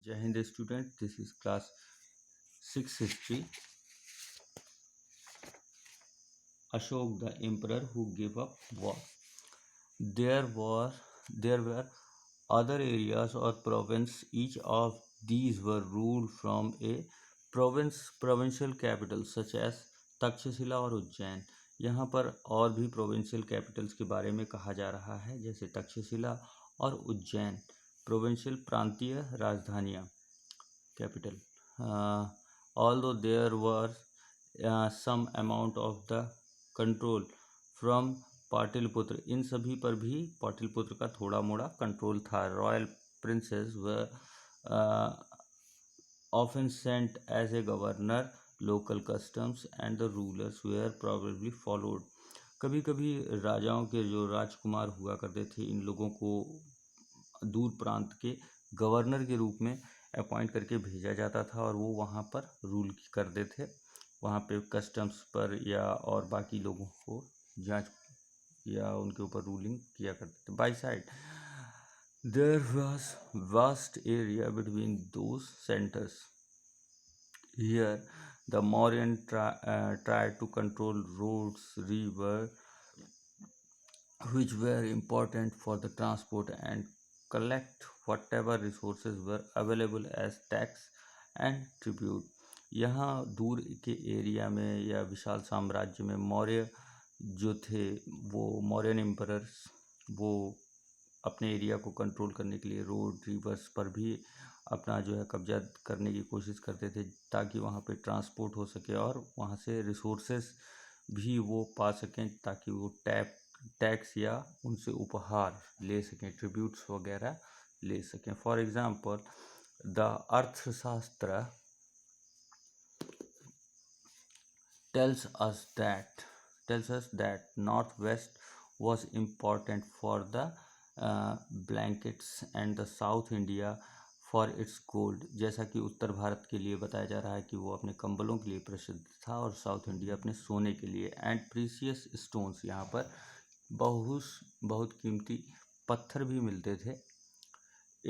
Jai Hind student, this is class 6 history. Ashok the emperor who gave up war. There were other areas or province. Each of these were ruled from a provincial capital such as Takshashila और उज्जैन. यहाँ पर और भी provincial Capitals के बारे में कहा जा रहा है, जैसे तक्षशिला और उज्जैन, प्रोविंशियल प्रांतीय राजधानियाँ, capital. Although there was some amount of the control from Pataliputra, इन सभी पर भी पाटलिपुत्र का थोड़ा मोड़ा कंट्रोल था. Royal princes were often sent as a governor. Local customs and the rulers were probably followed. कभी कभी राजाओं के जो राजकुमार हुआ करते थे, इन लोगों को दूर प्रांत के गवर्नर के रूप में अपॉइंट करके भेजा जाता था और वो वहाँ पर रूल करते थे. वहाँ पे कस्टम्स पर या और बाकी लोगों को जांच या उनके ऊपर रूलिंग किया करते थे. Beside there was vast area between those centres. Here the Mauryan tried to control roads, river, which were important for the transport, and collect whatever resources were available as tax and tribute. यहाँ दूर के area में या विशाल साम्राज्य में मौर्य जो थे, वो मौर्यन एम्परर्स, वो अपने एरिया को कंट्रोल करने के लिए रोड, रिवर्स पर भी अपना जो है कब्जा करने की कोशिश करते थे, ताकि वहाँ पे ट्रांसपोर्ट हो सके और वहाँ से रिसोर्सेस भी वो पा सकें, ताकि वो टैक्स या उनसे उपहार ले सकें, ट्रिब्यूट्स वगैरह ले सकें. फॉर एग्जाम्पल द अर्थशास्त्र tells us that northwest was important for the blankets and the south India for its gold. जैसा कि उत्तर भारत के लिए बताया जा रहा है कि वो अपने कंबलों के लिए प्रसिद्ध था और साउथ इंडिया अपने सोने के लिए. एंड प्रीसियस स्टोन्स, यहाँ पर बहुत कीमती पत्थर भी मिलते थे.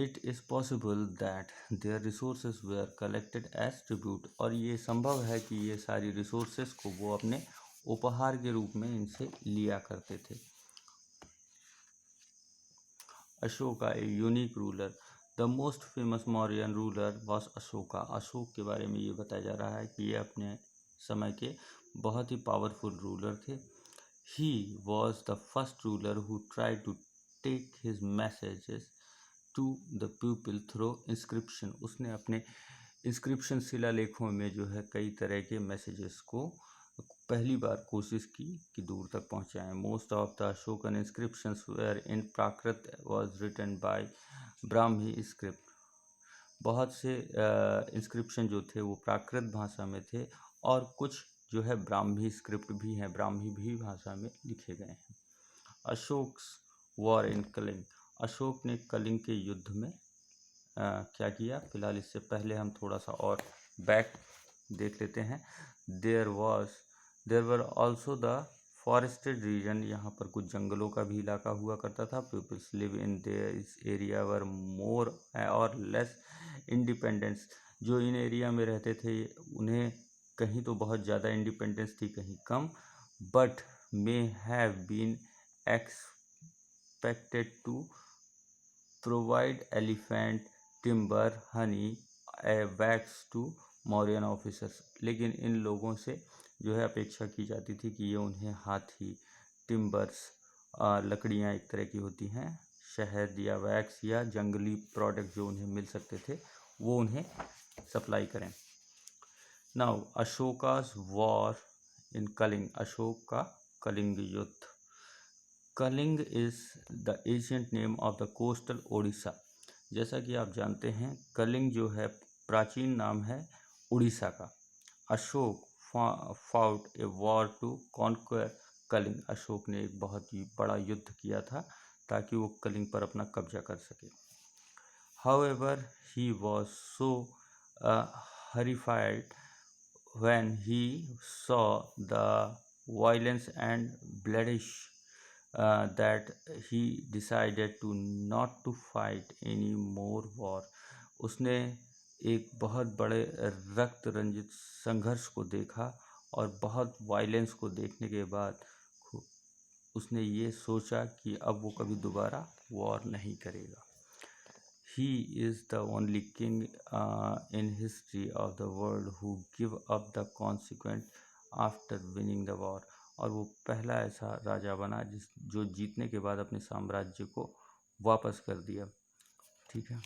It is possible that their resources were collected as tribute, और ये संभव है कि ये सारी रिसोर्सेज को वो अपने उपहार के रूप में इनसे लिया करते थे. Ashoka a unique ruler. The most famous Mauryan ruler was Ashoka. Ashok के बारे में ये बताया जा रहा है कि ये अपने समय के बहुत ही पावरफुल रूलर थे. He was the first ruler who tried to take his messages to the people through inscription. उसने अपने इंस्क्रिप्शन शिलालेखों में जो है कई तरह के मैसेजेस को पहली बार कोशिश की कि दूर तक पहुंचाएं. Most of the Ashokan inscriptions were in Prakrit was written by Brahmi script. बहुत से इंस्क्रिप्शन जो थे वो प्राकृत भाषा में थे और कुछ जो है ब्राह्मी स्क्रिप्ट भी हैं, ब्राह्मी भी भाषा में लिखे गए हैं. Ashoks war in Kalinga. अशोक ने कलिंग के युद्ध में क्या किया. फिलहाल इससे पहले हम थोड़ा सा और बैक देख लेते हैं. There were also the forested region. यहाँ पर कुछ जंगलों का भी इलाका हुआ करता था. Peoples live in this area were more or less independence. जो इन एरिया में रहते थे उन्हें कहीं तो बहुत ज़्यादा इंडिपेंडेंस थी, कहीं कम. But may have been expected to provide elephant, timber, honey, wax to Mauryan officers. लेकिन इन लोगों से जो है अपेक्षा की जाती थी कि ये उन्हें हाथी, टिम्बर्स, लकड़ियाँ एक तरह की होती हैं, शहद या वैक्स या जंगली प्रोडक्ट जो उन्हें मिल सकते थे वो उन्हें सप्लाई करें. Now Ashoka's war in Kalinga. Ashoka का कलिंग युद्ध. Kalinga is the ancient name of the coastal Odisha. जैसा कि आप जानते हैं कलिंग जो है प्राचीन नाम है उड़ीसा का. Ashoka fought a war to conquer Kalinga. Ashoka ने एक बहुत ही बड़ा युद्ध किया था ताकि वो कलिंग पर अपना कब्जा कर सके. However he was so horrified when he saw the violence and bloodshed that he decided to not to fight any more war. उसने एक बहुत बड़े रक्त रंजित संघर्ष को देखा और बहुत वायलेंस को देखने के बाद उसने ये सोचा कि अब वो कभी दोबारा वॉर नहीं करेगा। He is the only king in history of the world who give up the consequent after winning the war। और वो पहला ऐसा राजा बना जो जीतने के बाद अपने साम्राज्य को वापस कर दिया। ठीक है।